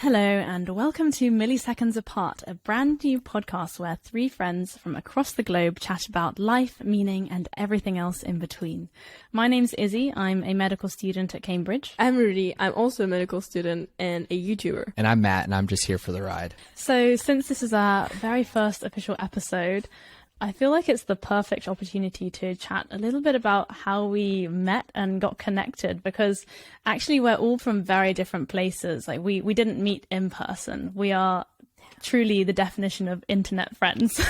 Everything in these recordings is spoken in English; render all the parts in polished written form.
Hello and welcome to Milliseconds Apart, a brand new podcast where three friends from across the globe chat about life, meaning and everything else in between. My name's Izzy, I'm a medical student at Cambridge. I'm Rudy, I'm also a medical student and a YouTuber. And I'm Matt and I'm just here for the ride. So since this is our very first official episode, I feel like it's the perfect opportunity to chat a little bit about how we met and got connected, because actually we're all from very different places. Like we didn't meet in person. We are truly the definition of internet friends.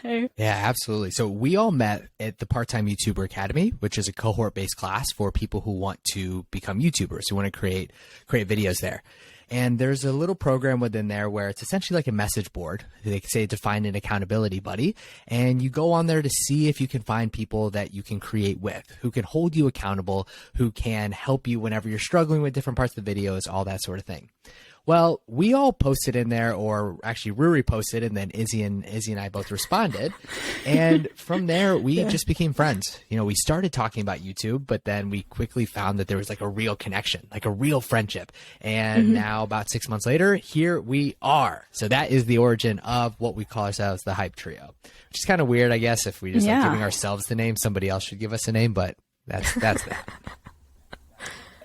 Yeah, absolutely. So we all met at the Part-Time YouTuber Academy, which is a cohort-based class for people who want to become YouTubers, who want to create videos there. And there's a little program within there where it's essentially like a message board. They say to find an accountability buddy. And you go on there to see if you can find people that you can create with, who can hold you accountable, who can help you whenever you're struggling with different parts of the videos, all that sort of thing. Well, we all posted in there, or actually Ruri posted, and then Izzy and I both responded. And from there, we just became friends. You know, we started talking about YouTube, but then we quickly found that there was like a real connection, like a real friendship. And now about 6 months later, here we are. So that is the origin of what we call ourselves, the Hype Trio, which is kind of weird, I guess, if we just like giving ourselves the name. Somebody else should give us a name, but that's that.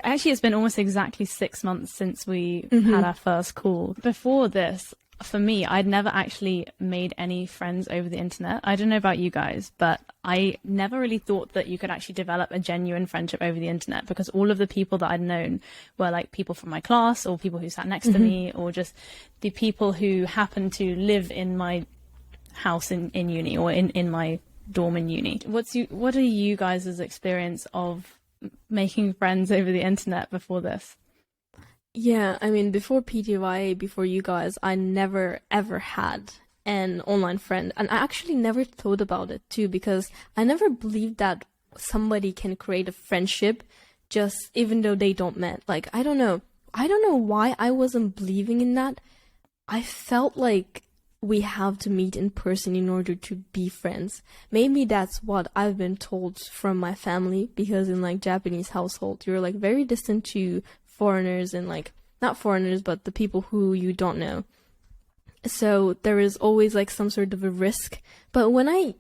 Actually, it's been almost exactly 6 months since we had our first call. Before this, for me, I'd never actually made any friends over the internet. I don't know about you guys, but I never really thought that you could actually develop a genuine friendship over the internet, because all of the people that I'd known were like people from my class or people who sat next to me, or just the people who happened to live in my house in uni, or in my dorm in uni. What are you guys' experience of making friends over the internet before this? Yeah, I mean, before PTYA, before you guys, I never ever had an online friend. And I actually never thought about it too, because I never believed that somebody can create a friendship just even though they don't met. Like, I don't know why I wasn't believing in that. I felt like we have to meet in person in order to be friends. Maybe that's what I've been told from my family, because in like Japanese household, you're like very distant to foreigners, and like not foreigners, but the people who you don't know. So there is always like some sort of a risk. But when I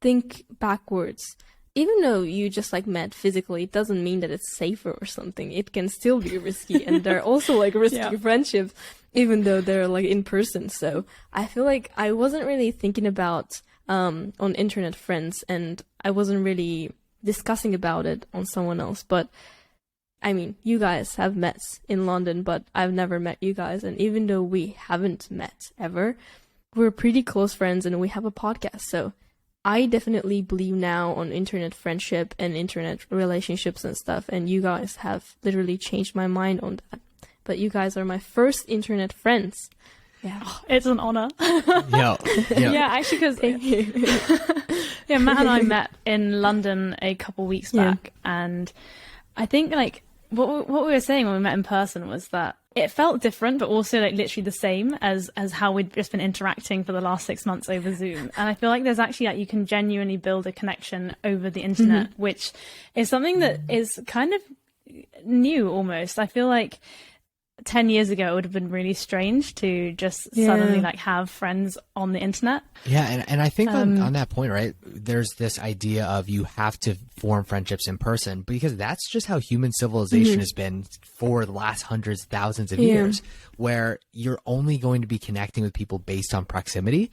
think backwards, even though you just like met physically, it doesn't mean that it's safer or something. It can still be risky, and there are also like risky friendships, even though they're like in person. So I feel like I wasn't really thinking about on internet friends, and I wasn't really discussing about it on someone else. But I mean, you guys have met in London, but I've never met you guys. And even though we haven't met ever, we're pretty close friends and we have a podcast. So I definitely believe now on internet friendship and internet relationships and stuff. And you guys have literally changed my mind on that. But you guys are my first internet friends. Yeah, It's an honor. Yeah, actually, because Matt and I met in London a couple weeks back, and I think like what we were saying when we met in person was that it felt different, but also like literally the same as how we'd just been interacting for the last 6 months over Zoom. And I feel like there's actually like you can genuinely build a connection over the internet, which is something that is kind of new almost. I feel like 10 years ago it would have been really strange to just suddenly like have friends on the internet. Yeah, and I think on that point, right, there's this idea of you have to form friendships in person, because that's just how human civilization has been for the last hundreds, thousands of years, where you're only going to be connecting with people based on proximity.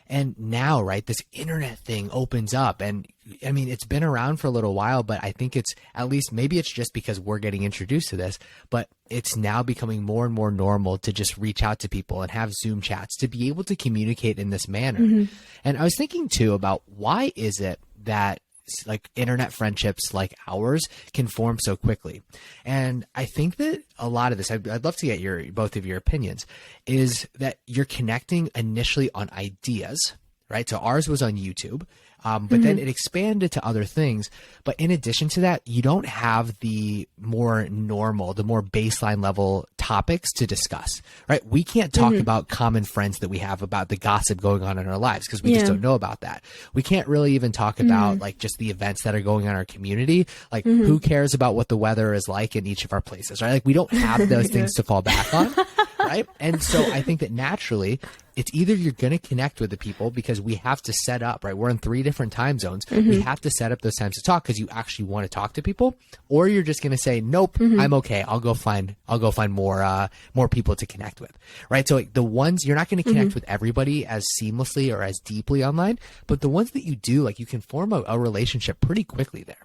And now, right, this internet thing opens up, and I mean, it's been around for a little while, but I think it's, at least maybe it's just because we're getting introduced to this, but it's now becoming more and more normal to just reach out to people and have Zoom chats to be able to communicate in this manner. And I was thinking too about, why is it that like internet friendships like ours can form so quickly? And I think that a lot of this, I'd love to get both of your opinions, is that you're connecting initially on ideas, right? So ours was on YouTube, but then it expanded to other things. But in addition to that, you don't have the more normal, the more baseline level topics to discuss, right? We can't talk about common friends that we have, about the gossip going on in our lives, because we just don't know about that. We can't really even talk about like just the events that are going on in our community. Like who cares about what the weather is like in each of our places, right? Like we don't have those things to fall back on. right? And so I think that naturally, it's either you're going to connect with the people because we have to set up, right? We're in 3 different time zones. We have to set up those times to talk because you actually want to talk to people, or you're just going to say, nope, I'm okay. I'll go find more people to connect with, right? So like the ones you're not going to connect with everybody as seamlessly or as deeply online, but the ones that you do, like you can form a relationship pretty quickly there.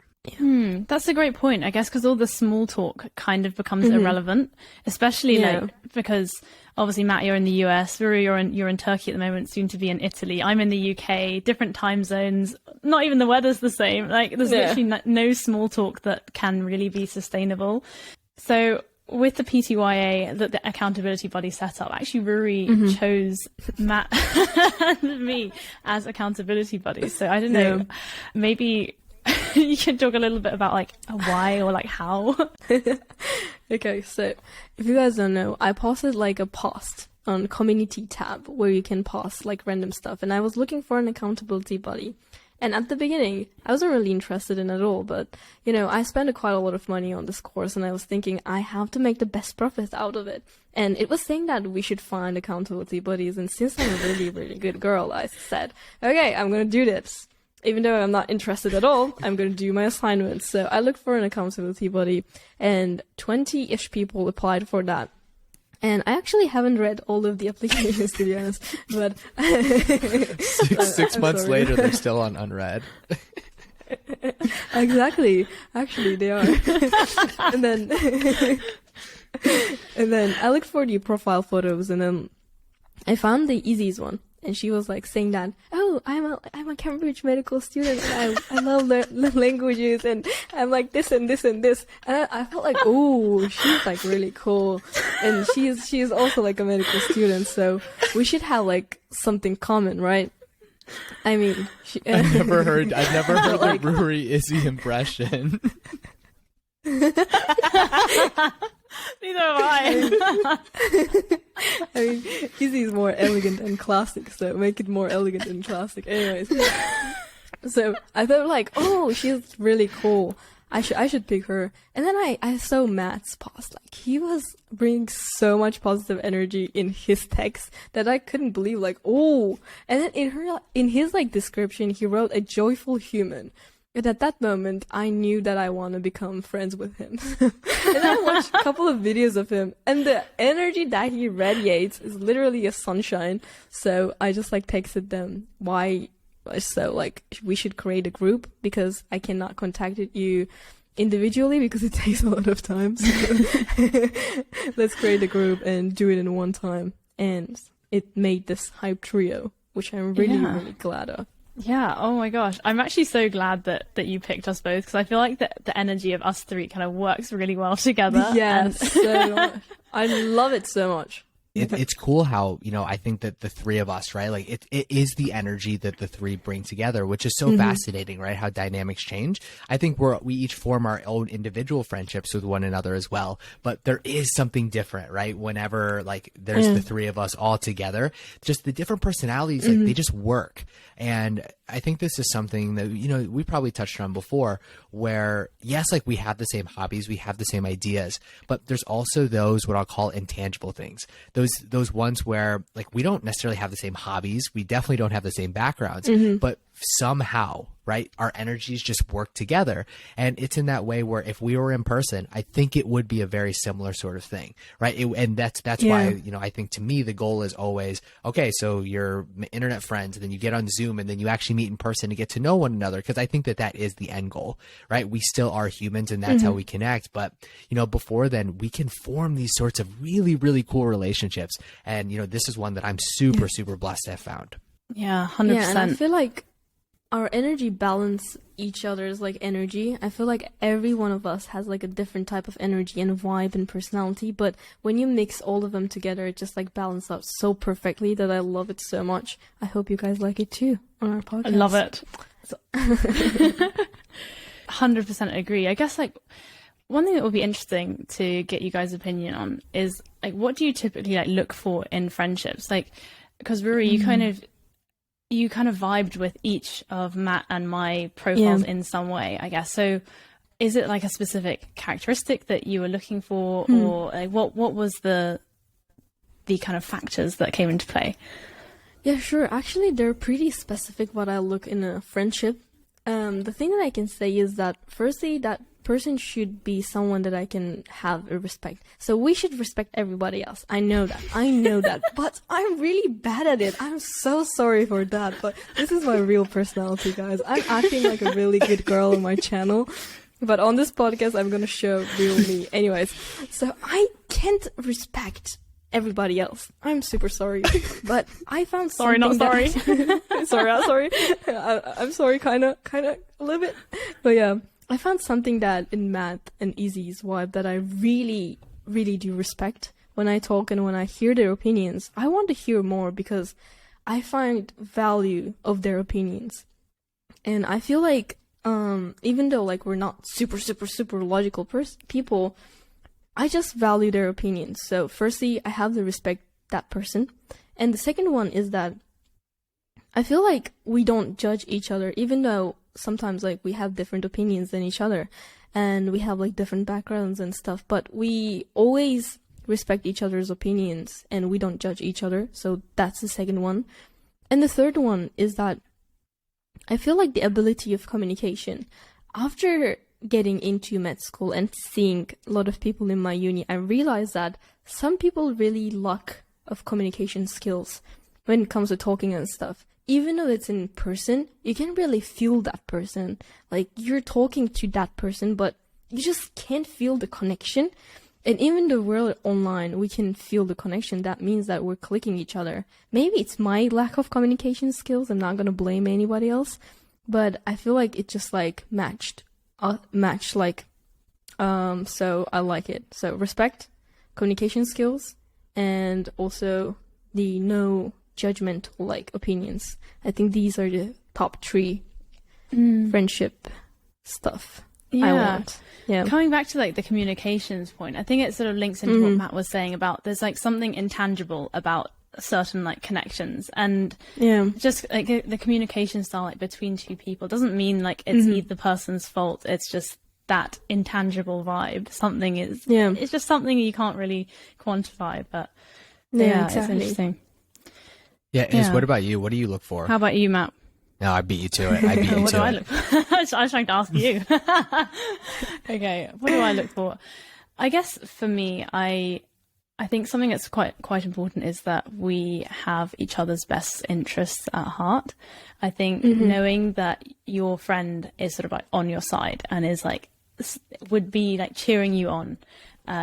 That's a great point, I guess, because all the small talk kind of becomes irrelevant, especially like because obviously Matt, you're in the US, Ruri, you're in Turkey at the moment, soon to be in Italy. I'm in the UK, different time zones. Not even the weather's the same. Like there's literally no small talk that can really be sustainable. So with the PTYA, the accountability body setup, actually Ruri chose Matt and me as accountability buddies. So I don't know, maybe you can talk a little bit about like why or like how. Okay, so if you guys don't know, I posted like a post on community tab where you can post like random stuff, and I was looking for an accountability buddy. And at the beginning, I wasn't really interested in it at all, but you know, I spent quite a lot of money on this course, and I was thinking I have to make the best profit out of it. And it was saying that we should find accountability buddies, and since I'm a really, really good girl, I said, okay, I'm gonna do this. Even though I'm not interested at all, I'm going to do my assignments. So I looked for an accountability buddy, and 20-ish people applied for that. And I actually haven't read all of the applications, to be honest. But six months later, they're still on unread. Exactly. Actually, they are. and then I looked for the profile photos, and then I found the easiest one. And she was like saying that, oh, I'm a Cambridge medical student, and I love languages, and I'm like this and this and this. And I felt like, oh, she's like really cool, and she's also like a medical student, so we should have like something common, right? I mean, I've never heard the Brewery Izzy impression. Neither have I. I mean, Izzy's more elegant and classic, so make it more elegant and classic. Anyways, so I thought like, oh, she's really cool. I should pick her. And then I saw Matt's post. Like he was bringing so much positive energy in his text that I couldn't believe. Like, oh, and then in his like description, he wrote a joyful human. And at that moment, I knew that I want to become friends with him. And I watched a couple of videos of him, and the energy that he radiates is literally a sunshine. So I just like texted them, why? So like, we should create a group because I cannot contact you individually because it takes a lot of time. So let's create a group and do it in one time. And it made this hype trio, which I'm really, really glad of. Yeah. Oh my gosh. I'm actually so glad that you picked us both, because I feel like the energy of us three kind of works really well together. Yes. So much. I love it so much. It's cool how, you know, I think that the three of us, right, like it is the energy that the three bring together, which is so fascinating, right? How dynamics change. I think we each form our own individual friendships with one another as well, but there is something different, right? Whenever like there's the three of us all together, just the different personalities, like they just work. And I think this is something that, you know, we probably touched on before, where yes, like we have the same hobbies, we have the same ideas, but there's also those, what I'll call intangible things. Those ones where like we don't necessarily have the same hobbies, we definitely don't have the same backgrounds, but somehow, right, our energies just work together. And it's in that way where if we were in person, I think it would be a very similar sort of thing, right? And that's why, you know, I think to me the goal is always, okay, so you're internet friends, and then you get on Zoom, and then you actually meet in person to get to know one another, because I think that is the end goal, right? We still are humans, and that's how we connect. But, you know, before then, we can form these sorts of really, really cool relationships. And, you know, this is one that I'm super, super blessed to have found. Yeah, 100%. Yeah, and I feel like our energy balance each other's like energy. I feel like every one of us has like a different type of energy and vibe and personality, but when you mix all of them together, it just like balances out so perfectly that I love it so much. I hope you guys like it too on our podcast. I love it. 100% agree. I guess like one thing that would be interesting to get you guys' opinion on is like, what do you typically like look for in friendships? Like, because Ruri, you kind of vibed with each of Matt and my profiles in some way, I guess. So is it like a specific characteristic that you were looking for, or like what was the the kind of factors that came into play? Yeah, sure. Actually, they're pretty specific what I look in a friendship. The thing that I can say is that firstly, that person should be someone that I can have a respect. So we should respect everybody else. I know that, but I'm really bad at it. I'm so sorry for that, but this is my real personality, guys. I'm acting like a really good girl on my channel, but on this podcast, I'm gonna show real me. Anyways, so I can't respect everybody else. I'm super sorry, but I found sorry, not sorry. sorry. I'm sorry, kind of, a little bit. But yeah, I found something that in Matt and Izzy's vibe that I really, really do respect when I talk and when I hear their opinions. I want to hear more because I find value of their opinions, and I feel like even though like we're not super logical people, I just value their opinions. So firstly, I have to respect that person. And the second one is that I feel like we don't judge each other, even though sometimes like we have different opinions than each other and we have like different backgrounds and stuff, but we always respect each other's opinions and we don't judge each other. So that's the second one. And the third one is that I feel like the ability of communication. After getting into med school and seeing a lot of people in my uni, I realized that some people really lack of communication skills when it comes to talking and stuff. Even though it's in person, you can really feel that person. Like you're talking to that person, but you just can't feel the connection. And even though we're online, we can feel the connection. That means that we're clicking each other. Maybe it's my lack of communication skills. I'm not gonna blame anybody else, but I feel like it just like matched. So I like it. So respect, communication skills, and also the no judgmental like opinions. I think these are the top 3 friendship stuff I want. Yeah. Coming back to like the communications point, I think it sort of links into what Matt was saying about there's like something intangible about certain like connections, and just like the communication style like between two people doesn't mean like it's either person's fault. It's just that intangible vibe. Something is it's just something you can't really quantify, but exactly. It's interesting. What about you? What do you look for? How about you, Matt? No, I beat you to it. I beat you what to do it. I look for? I was trying to ask you. Okay, what do I look for? I guess for me, I think something that's quite important is that we have each other's best interests at heart. I think knowing that your friend is sort of like on your side and is like would be like cheering you on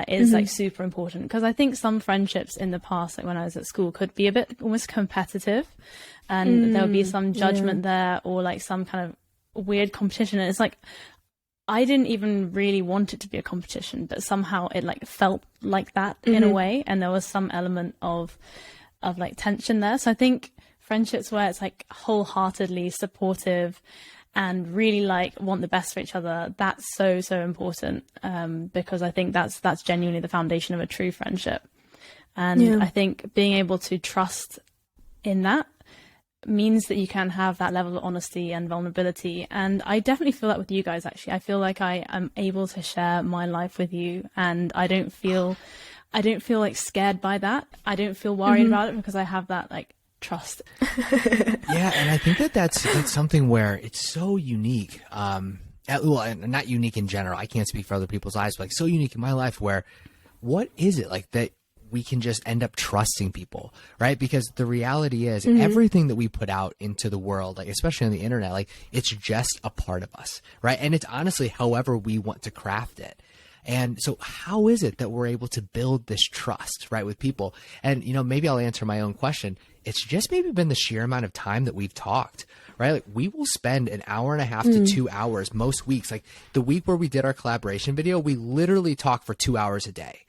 is like super important, because I think some friendships in the past, like when I was at school, could be a bit almost competitive, and there would be some judgment there or like some kind of weird competition, and it's like I didn't even really want it to be a competition, but somehow it like felt like that in a way, and there was some element of like tension there. So I think friendships where it's like wholeheartedly supportive and really like want the best for each other, that's so important, because I think that's genuinely the foundation of a true friendship. And I think being able to trust in that means that you can have that level of honesty and vulnerability. And I definitely feel that with you guys, actually. I feel like I am able to share my life with you, and I don't feel like scared by that. I don't feel worried about it because I have that like trust. Yeah, and I think that's something where it's so unique. Well, not unique in general. I can't speak for other people's lives, but like so unique in my life where what is it like that we can just end up trusting people, right? Because the reality is everything that we put out into the world, like especially on the internet, like it's just a part of us, right? And it's honestly however we want to craft it. And so how is it that we're able to build this trust, right, with people? And, you know, maybe I'll answer my own question. It's just maybe been the sheer amount of time that we've talked, right? Like we will spend an hour and a half to 2 hours most weeks. Like the week where we did our collaboration video, we literally talked for 2 hours a day.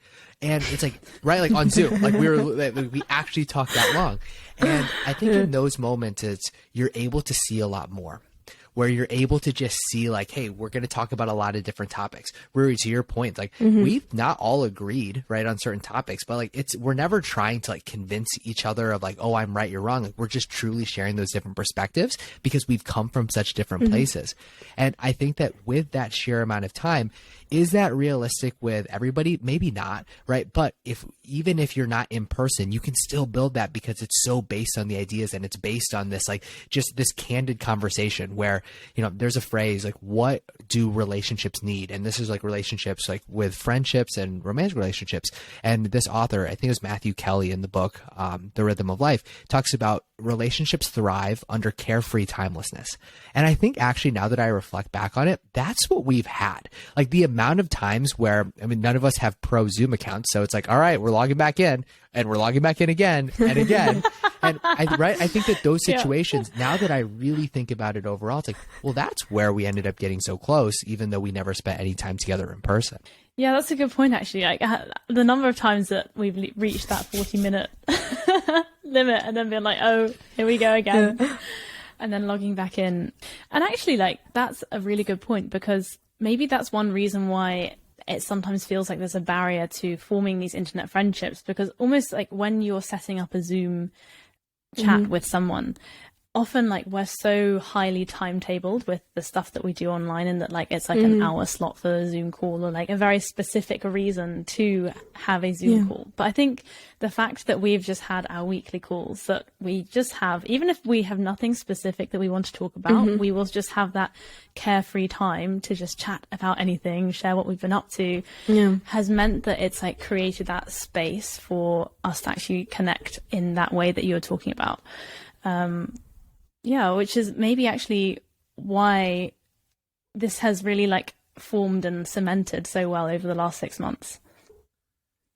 And it's like, right, like on Zoom, like we actually talked that long. And I think in those moments, you're able to see a lot more, where you're able to just see like, hey, we're going to talk about a lot of different topics. Ruri, to your point, like we've not all agreed, right, on certain topics, but like we're never trying to like convince each other of like, oh, I'm right, you're wrong. Like we're just truly sharing those different perspectives because we've come from such different places. And I think that with that sheer amount of time, is that realistic with everybody? Maybe not, right? But even if you're not in person, you can still build that because it's so based on the ideas, and it's based on this, like, just this candid conversation where, you know, there's a phrase like, what do relationships need? And this is like relationships, like with friendships and romantic relationships. And this author, I think it was Matthew Kelly in the book, The Rhythm of Life, talks about relationships thrive under carefree timelessness. And I think actually, now that I reflect back on it, that's what we've had. Like, the amount of times where, I mean, none of us have pro Zoom accounts. So it's like, all right, we're logging back in, and we're logging back in again and again. And I think that those situations, now that I really think about it overall, it's like, well, that's where we ended up getting so close, even though we never spent any time together in person. Yeah, that's a good point, actually. Like, the number of times that we've reached that 40-minute limit and then been like, oh, here we go again. Yeah. And then logging back in. And actually, like, that's a really good point, because maybe that's one reason why it sometimes feels like there's a barrier to forming these internet friendships, because almost like when you're setting up a Zoom chat with someone, often like we're so highly timetabled with the stuff that we do online, and that like it's like an hour slot for a Zoom call, or like a very specific reason to have a Zoom call. But I think the fact that we've just had our weekly calls, that we just have, even if we have nothing specific that we want to talk about, we will just have that carefree time to just chat about anything, share what we've been up to, has meant that it's like created that space for us to actually connect in that way that you were talking about. Yeah, which is maybe actually why this has really like formed and cemented so well over the last 6 months.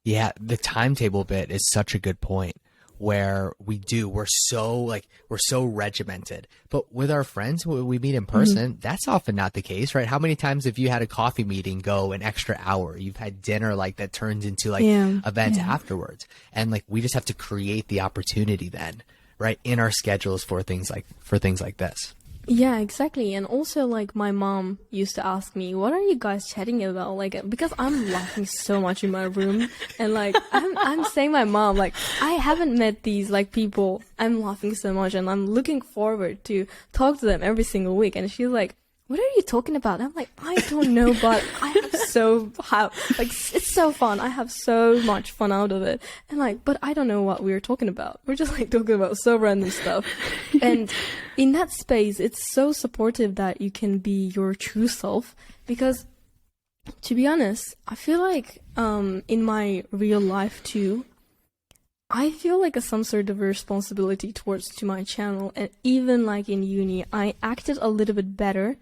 Yeah, the timetable bit is such a good point, where we're so regimented. But with our friends, when we meet in person, that's often not the case, right? How many times have you had a coffee meeting go an extra hour? You've had dinner like that turns into like events afterwards. And like, we just have to create the opportunity then, right, in our schedules for things like this. Yeah, exactly. And also, like, my mom used to ask me, what are you guys chatting about? Like, because I'm laughing so much in my room, and like I'm saying, my mom, like, I haven't met these like people. I'm laughing so much, and I'm looking forward to talk to them every single week. And she's like, what are you talking about? I'm like, I don't know, but it's so fun. I have so much fun out of it. And like, but I don't know what we're talking about. We're just like talking about so random stuff. And in that space, it's so supportive that you can be your true self. Because to be honest, I feel like, in my real life too, I feel like some sort of responsibility to my channel. And even like in uni, I acted a little bit better,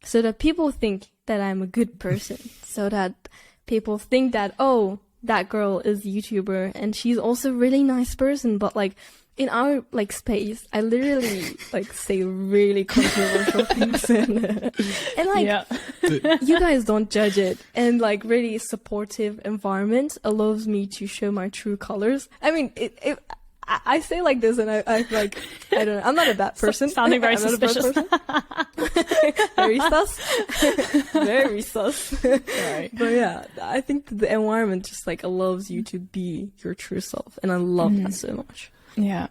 so that people think that I'm a good person, so that people think that, oh, that girl is a YouTuber and she's also a really nice person. But like, in our like space, I literally like say really controversial things, and like, you guys don't judge it, and like, really supportive environment allows me to show my true colors. I mean, I say like this, and I like, I don't know, I'm not a bad person. Sounding very suspicious. Very sus. Very sus. Right. But yeah, I think the environment just like allows you to be your true self, and I love that so much. Yeah.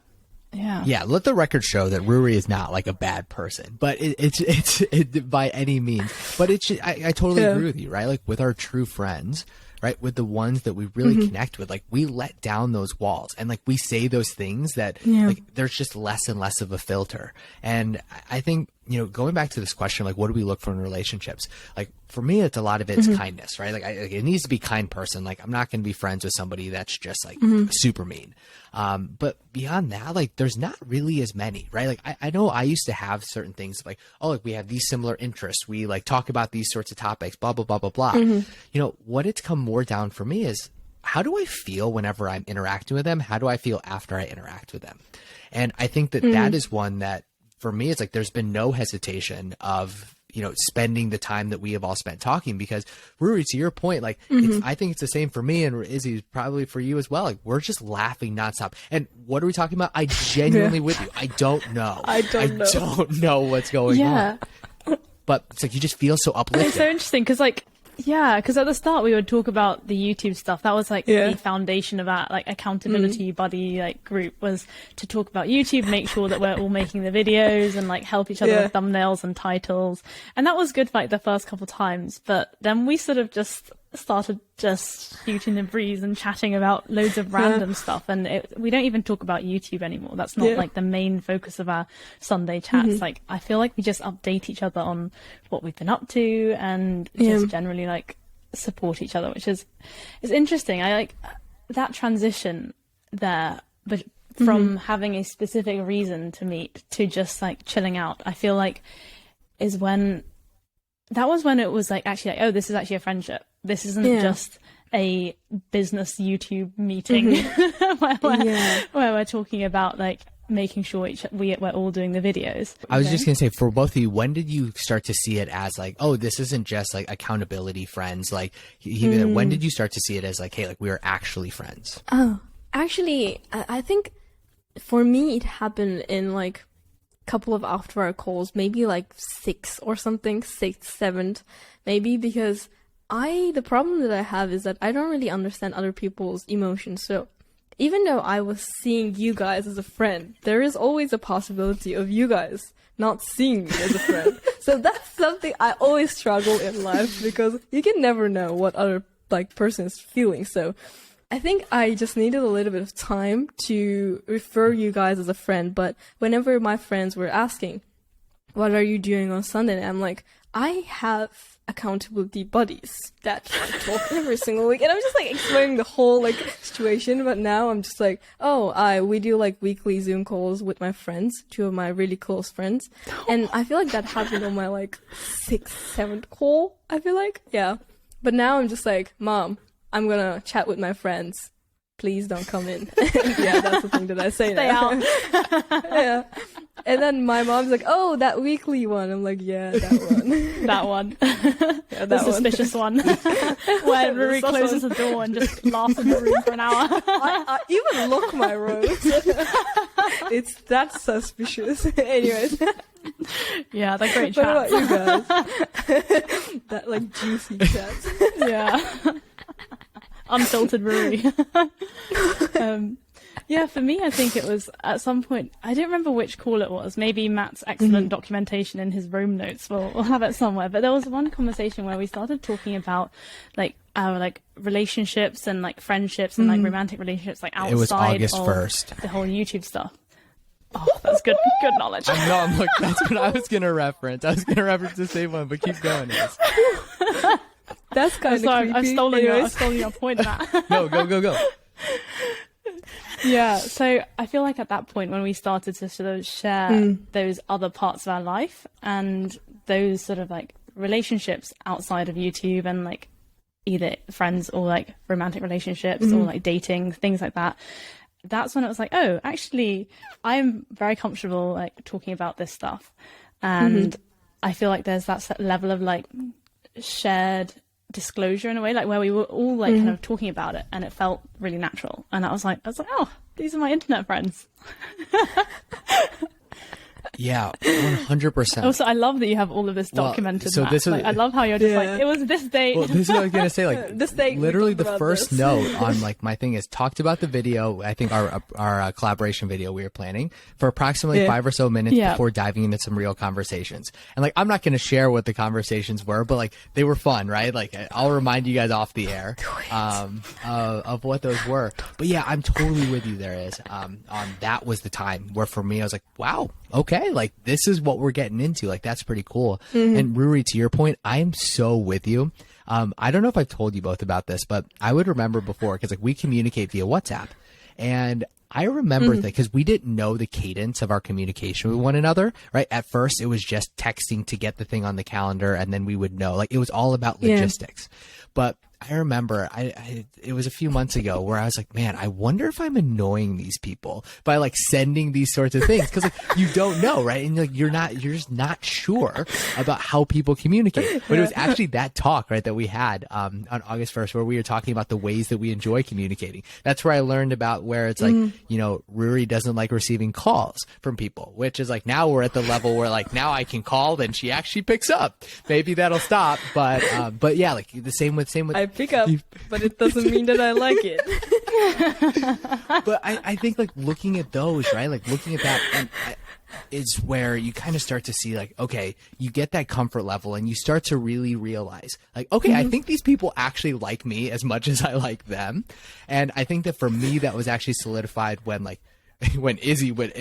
Let the record show that Ruri is not like a bad person, but it's by any means. But I totally agree with you, right? Like, with our true friends, right, with the ones that we really connect with, like, we let down those walls, and like, we say those things that like, there's just less and less of a filter. And I think, you know, going back to this question, like, what do we look for in relationships? Like, for me, it's a lot of it's kindness, right? Like, it needs to be a kind person. Like, I'm not going to be friends with somebody that's just like super mean. But beyond that, like, there's not really as many, right? Like, I know I used to have certain things like, oh, like, we have these similar interests. We like talk about these sorts of topics, blah, blah, blah, blah, blah. You know, what it's come more down for me is, how do I feel whenever I'm interacting with them? How do I feel after I interact with them? And I think that that is one that, for me, it's like, there's been no hesitation of, you know, spending the time that we have all spent talking, because Ruri, to your point, like, I think it's the same for me, and Izzy, probably for you as well. Like, we're just laughing nonstop. And what are we talking about? I genuinely with you, I don't know. I don't know what's going on. But it's like, you just feel so uplifted. It's so interesting, because like, Yeah, because at the start we would talk about the YouTube stuff. That was like Yeah. the foundation of our like accountability buddy like group, was to talk about YouTube, make sure that we're all making the videos and like help each other Yeah. with thumbnails and titles. And that was good for like the first couple times, but then we sort of just started just shooting the breeze and chatting about loads of random stuff, and we don't even talk about YouTube anymore. That's not Yeah. like the main focus of our Sunday chats. Like I feel like we just update each other on what we've been up to and just generally like support each other, which is interesting. I like that transition there, but from having a specific reason to meet to just like chilling out, I feel like is when that was when it was like actually like, oh, this is actually a friendship. This isn't just a business YouTube meeting where we're talking about like making sure we're all doing the videos. I was just going to say, for both of you, when did you start to see it as like, oh, this isn't just like accountability friends? Like, when did you start to see it as like, hey, like we are actually friends? Oh, actually, I think for me it happened in like a couple of after our calls, maybe like 6th or something, 6th, 7th, maybe, because the problem that I have is that I don't really understand other people's emotions. So even though I was seeing you guys as a friend, there is always a possibility of you guys not seeing me as a friend. So that's something I always struggle in life, because you can never know what other like person is feeling. So I think I just needed a little bit of time to refer you guys as a friend. But whenever my friends were asking, what are you doing on Sunday? And I'm like, I have accountability buddies that talk every single week, and I'm just like explaining the whole like situation. But now I'm just like, we do like weekly Zoom calls with my friends, 2 of my really close friends, and I feel like that happened on my like 6th, 7th call, I feel like. Yeah, but now I'm just like, Mom, I'm gonna chat with my friends, please don't come in. Yeah, that's the thing that I say. Stay now. out. Yeah. And then my mom's like, oh, that weekly one. I'm like, yeah, that one. That one. Yeah, The that one. suspicious one. Where Ruri closes the door and just laughs in the room for an hour. I even lock my room. It's that suspicious. Anyways. Yeah, they're great What chats. about you guys? That like juicy chat. Yeah. Unfiltered Ruri. Yeah, for me, I think it was at some point, I don't remember which call it was. Maybe Matt's excellent documentation in his room notes. We'll have it somewhere. But there was one conversation where we started talking about like our like relationships and like friendships and like romantic relationships, like outside It was August of 1st. the whole YouTube stuff. Oh, that's good knowledge. I'm like, that's what I was going to reference. I was going to reference the same one, but keep going. That's kind of Sorry, creepy. I've stolen your point, Matt. No, go. Yeah, so I feel like at that point when we started to sort of share those other parts of our life and those sort of like relationships outside of YouTube and like either friends or like romantic relationships or like dating, things like that, that's when it was like, oh, actually, I'm very comfortable like talking about this stuff. And I feel like there's that level of like shared disclosure in a way, like where we were all like kind of talking about it and it felt really natural. And I was like, oh, these are my internet friends. Yeah, 100%. Also, I love that you have all of this documented. so Matt. this is- like, I love how you're just like, it was this date. Well, this is what I was gonna say. Like, This thing, we literally, talked the about first this. note on like my thing is talked about the video. I think our collaboration video we were planning for approximately 5 or so minutes before diving into some real conversations. And like, I'm not gonna share what the conversations were, but like they were fun, right? Like, I'll remind you guys off the air of what those were. But yeah, I'm totally with you there. That was the time where for me I was like, wow, okay, like this is what we're getting into. Like, that's pretty cool. And Ruri, to your point, I am so with you. I don't know if I've told you both about this, but I would remember before, because like we communicate via WhatsApp, and I remember that because we didn't know the cadence of our communication with one another, right? At first, it was just texting to get the thing on the calendar, and then we would know. Like, it was all about logistics. But I remember it was a few months ago where I was like, man, I wonder if I'm annoying these people by like sending these sorts of things. Cause like you don't know, right? And like, you're just not sure about how people communicate. But it was actually that talk, right, that we had, on August 1st, where we were talking about the ways that we enjoy communicating. That's where I learned about where it's like, you know, Ruri doesn't like receiving calls from people, which is like, now we're at the level where like, now I can call and she actually picks up. Maybe that'll stop. But yeah, like the same with I pick up, but it doesn't mean that I like it. But I think like looking at those, right, like looking at that is where you kind of start to see like, okay, you get that comfort level and you start to really realize like, okay, I think these people actually like me as much as I like them. And I think that for me, that was actually solidified when like, when Izzy when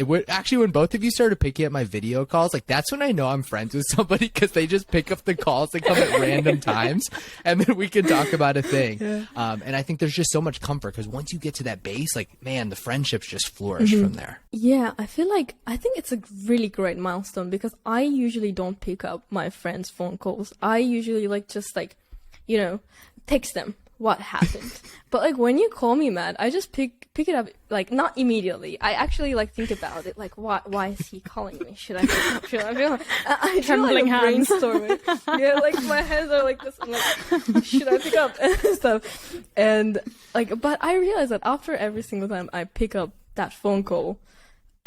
both of you started picking up my video calls, like that's when I know I'm friends with somebody, because they just pick up the calls that come at random times and then we can talk about a thing. Yeah. And I think there's just so much comfort because once you get to that base, like, man, the friendships just flourish from there. Yeah, I think it's a really great milestone because I usually don't pick up my friends' phone calls. I usually just you know, text them what happened. But like when you call me, Matt, I just pick it up, like not immediately. I actually like think about it, like why is he calling me? Should I pick up? Should I pick up? I Trembling like hands. brainstorming. Yeah, like my hands are like this. I'm like, should I pick up and stuff? And like, but I realize that after every single time I pick up that phone call,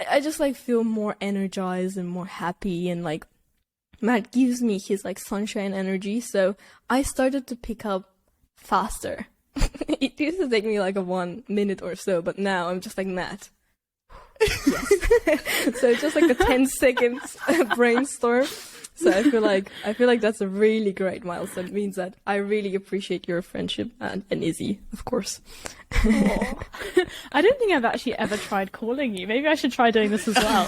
I just like feel more energized and more happy, and like Matt gives me his like sunshine energy. So I started to pick up faster. It used to take me like a 1 minute or so, but now I'm just like, Matt. Yes. So it's just like a 10 seconds brainstorm. So I feel like that's a really great milestone. It means that I really appreciate your friendship and Izzy, of course. I don't think I've actually ever tried calling you. Maybe I should try doing this as well.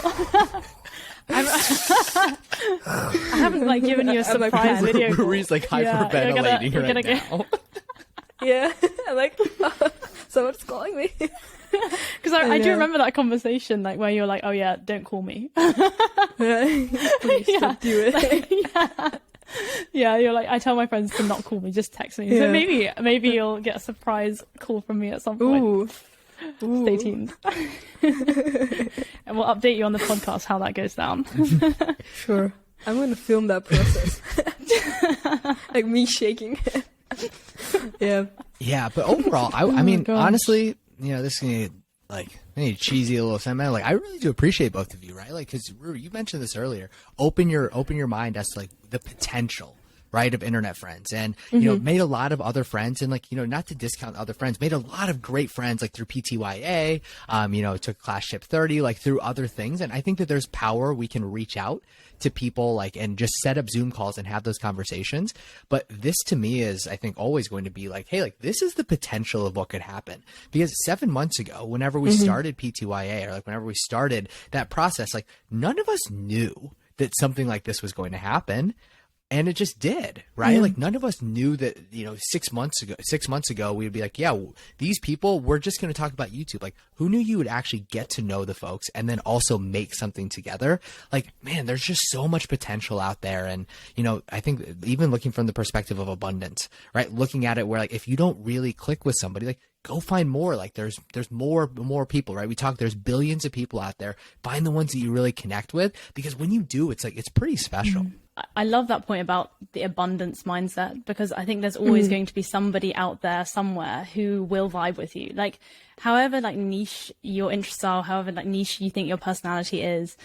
I haven't like given you a surprise video call. Ruri's like hyperventilating right now. Yeah, like someone's calling me. Because I do remember that conversation, like where you're like, "Oh yeah, don't call me." Please don't do it. Yeah, you're like, I tell my friends to not call me, just text me. So maybe you'll get a surprise call from me at some point. Ooh. Stay tuned. And we'll update you on the podcast how that goes down. Sure. I'm going to film that process. Like me shaking. Yeah, but overall, I mean, honestly, you know, this is gonna like any cheesy little sentiment. Like, I really do appreciate both of you, right? Like, because you mentioned this earlier. Open your mind as to like the potential, right, of internet friends, and you know, made a lot of other friends, and like, you know, not to discount other friends, made a lot of great friends like through PTYA. You know, took Class Ship 30, like through other things, and I think that there's power. We can reach out to people like and just set up Zoom calls and have those conversations. But this to me is, I think, always going to be like, hey, like this is the potential of what could happen. Because 7 months ago, whenever we started PTYA, or like whenever we started that process, like none of us knew that something like this was going to happen. And it just did, right? Yeah. Like none of us knew that, you know, 6 months ago, we'd be like, yeah, these people, we're just going to talk about YouTube. Like who knew you would actually get to know the folks and then also make something together? Like, man, there's just so much potential out there. And, you know, I think even looking from the perspective of abundance, right? Looking at it where like, if you don't really click with somebody, like go find more. Like there's more people, right? There's billions of people out there. Find the ones that you really connect with, because when you do, it's like, it's pretty special. I love that point about the abundance mindset, because I think there's always going to be somebody out there somewhere who will vibe with you. Like however like niche your interests are, however like niche you think your personality is,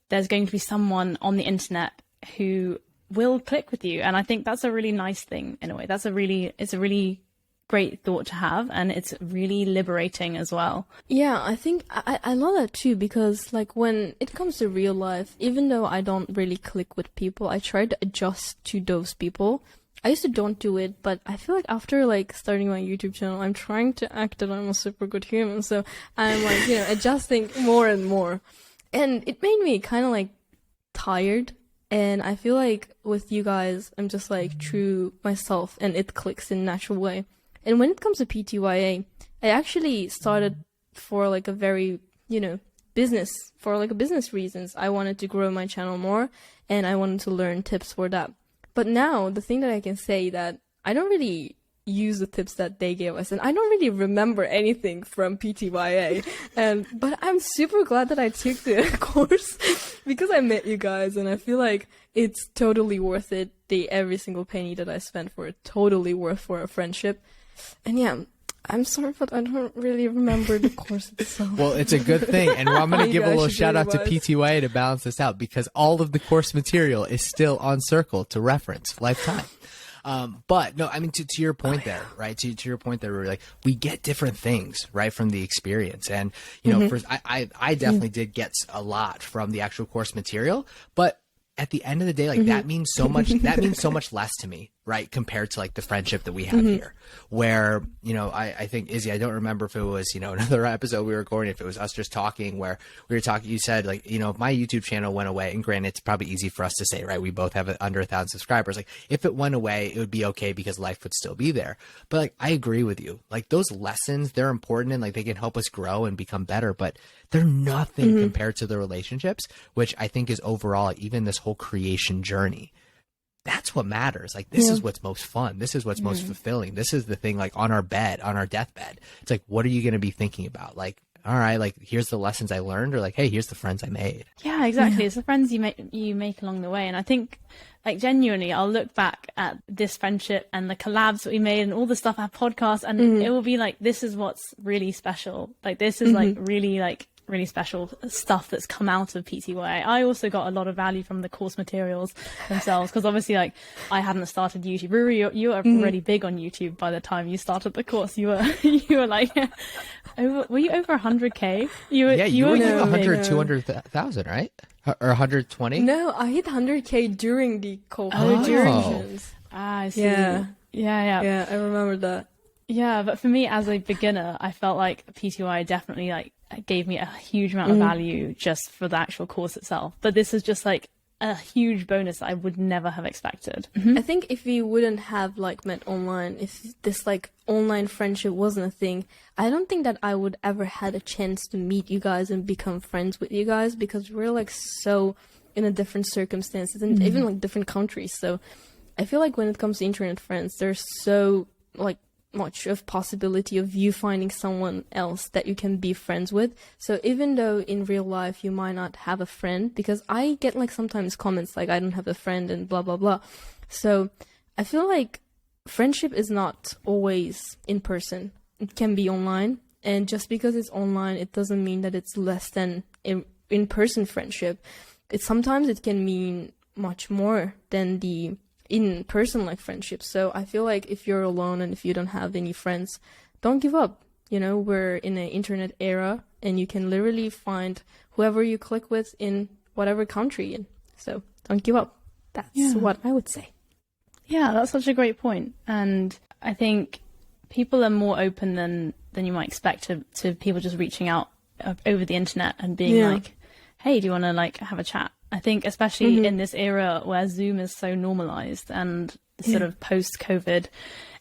there's going to be someone on the internet who will click with you. And I think that's a really nice thing in a way. It's a really great thought to have, and it's really liberating as well. Yeah, I think I love that too, because like when it comes to real life, even though I don't really click with people, I try to adjust to those people. I used to don't do it, but I feel like after like starting my YouTube channel, I'm trying to act that I'm a super good human, so I'm like, you know, adjusting more and more, and it made me kind of like tired. And I feel like with you guys, I'm just like true myself, and it clicks in a natural way. And when it comes to PTYA, I actually started for like a very, you know, business reasons. I wanted to grow my channel more, and I wanted to learn tips for that. But now the thing that I can say that I don't really use the tips that they gave us. And I don't really remember anything from PTYA. But I'm super glad that I took the course because I met you guys, and I feel like it's totally worth it. Every single penny that I spent for it, totally worth for a friendship. And yeah, I'm sorry, but I don't really remember the course itself. Well, it's a good thing. And I'm going to give a little shout out to PTYA to balance this out, because all of the course material is still on Circle to reference lifetime. But no, I mean, to your point there, right? To your point there, we're like, we get different things, right, from the experience. And, you know, first, I definitely did get a lot from the actual course material, but at the end of the day, like that means so much, that means so much less to me, right? Compared to like the friendship that we have here, where, you know, I think, Izzy, I don't remember if it was, you know, another episode we were recording, if it was us just talking, where we were talking, you said like, you know, if my YouTube channel went away, and granted, it's probably easy for us to say, right? We both have under 1,000 subscribers. Like if it went away, it would be okay because life would still be there. But like, I agree with you. Like those lessons, they're important and like they can help us grow and become better, but they're nothing compared to the relationships, which I think is overall, even this whole creation journey. That's what matters. Like, this is what's most fun. This is what's most fulfilling. This is the thing, like on our bed, on our deathbed. It's like, what are you going to be thinking about? Like, all right, like here's the lessons I learned, or like, hey, here's the friends I made. Yeah, exactly. It's the friends you make along the way. And I think, like, genuinely, I'll look back at this friendship and the collabs that we made and all the stuff, our podcast, and it will be like, this is what's really special. Like, this is like really special stuff that's come out of PTYA. I also got a lot of value from the course materials themselves, because obviously, like, I hadn't started YouTube. Ruri, you were already big on YouTube by the time you started the course. You were like, were you over 100K? You were 100, 200,000, right? Or 120? No, I hit 100K during the course. I see. Yeah, I remember that. Yeah, but for me as a beginner, I felt like PTY definitely like gave me a huge amount of value just for the actual course itself. But this is just like a huge bonus that I would never have expected. I think if we wouldn't have like met online, if this like online friendship wasn't a thing, I don't think that I would ever had a chance to meet you guys and become friends with you guys, because we're like so in a different circumstances and even like different countries. So I feel like when it comes to internet friends, there's so like much of possibility of you finding someone else that you can be friends with. So even though in real life you might not have a friend, because I get like sometimes comments like I don't have a friend and blah blah blah, so I feel like friendship is not always in person. It can be online, and just because it's online, it doesn't mean that it's less than in-person friendship. Sometimes it can mean much more than the in-person like friendships. So I feel like if you're alone and if you don't have any friends, don't give up. You know, we're in an internet era, and you can literally find whoever you click with in whatever country. And so don't give up. That's what I would say. Yeah, that's such a great point. And I think people are more open than you might expect to people just reaching out over the internet and being like, hey, do you want to like have a chat? I think especially in this era where Zoom is so normalized, and sort of post-COVID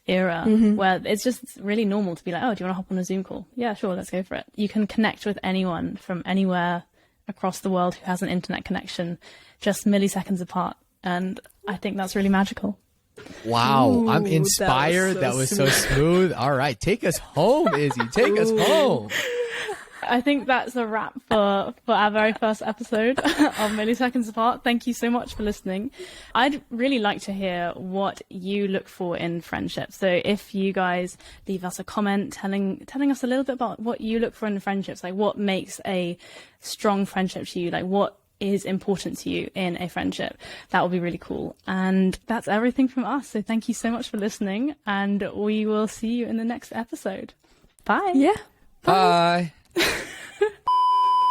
era where it's just really normal to be like, oh, do you want to hop on a Zoom call? Yeah, sure, let's go for it. You can connect with anyone from anywhere across the world who has an internet connection, just milliseconds apart. And I think that's really magical. Wow, Ooh, I'm inspired. That was so smooth. All right, take us home, Izzy. Take us home. I think that's a wrap for our very first episode of Milliseconds Apart. Thank you so much for listening. I'd really like to hear what you look for in friendships. So if you guys leave us a comment telling us a little bit about what you look for in friendships, like what makes a strong friendship to you, like what is important to you in a friendship, that would be really cool. And that's everything from us. So thank you so much for listening, and we will see you in the next episode. Bye. Yeah. Bye.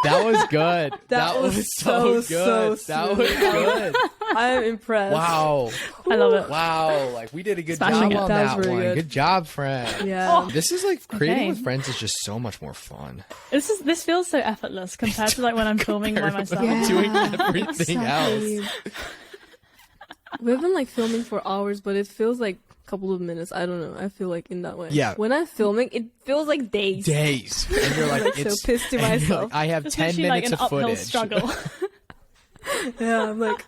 That was good. That was so good. That was good. I'm impressed. Wow. I love it. Wow. Like, we did a good Smashing job on That that was really one. good. Good job, friend. Yeah. This is like creating Okay. with friends is just so much more fun. This feels so effortless compared to like when I'm filming by myself. Yeah. Doing everything Exactly. We've been like filming for hours, but it feels like a couple of minutes. I don't know. I feel like in that way. Yeah. When I'm filming, it feels like days. Days. And you're like, I'm so it's pissed to and you're myself. like, I have It's 10 literally like minutes an of uphill footage. struggle. Yeah, I'm like,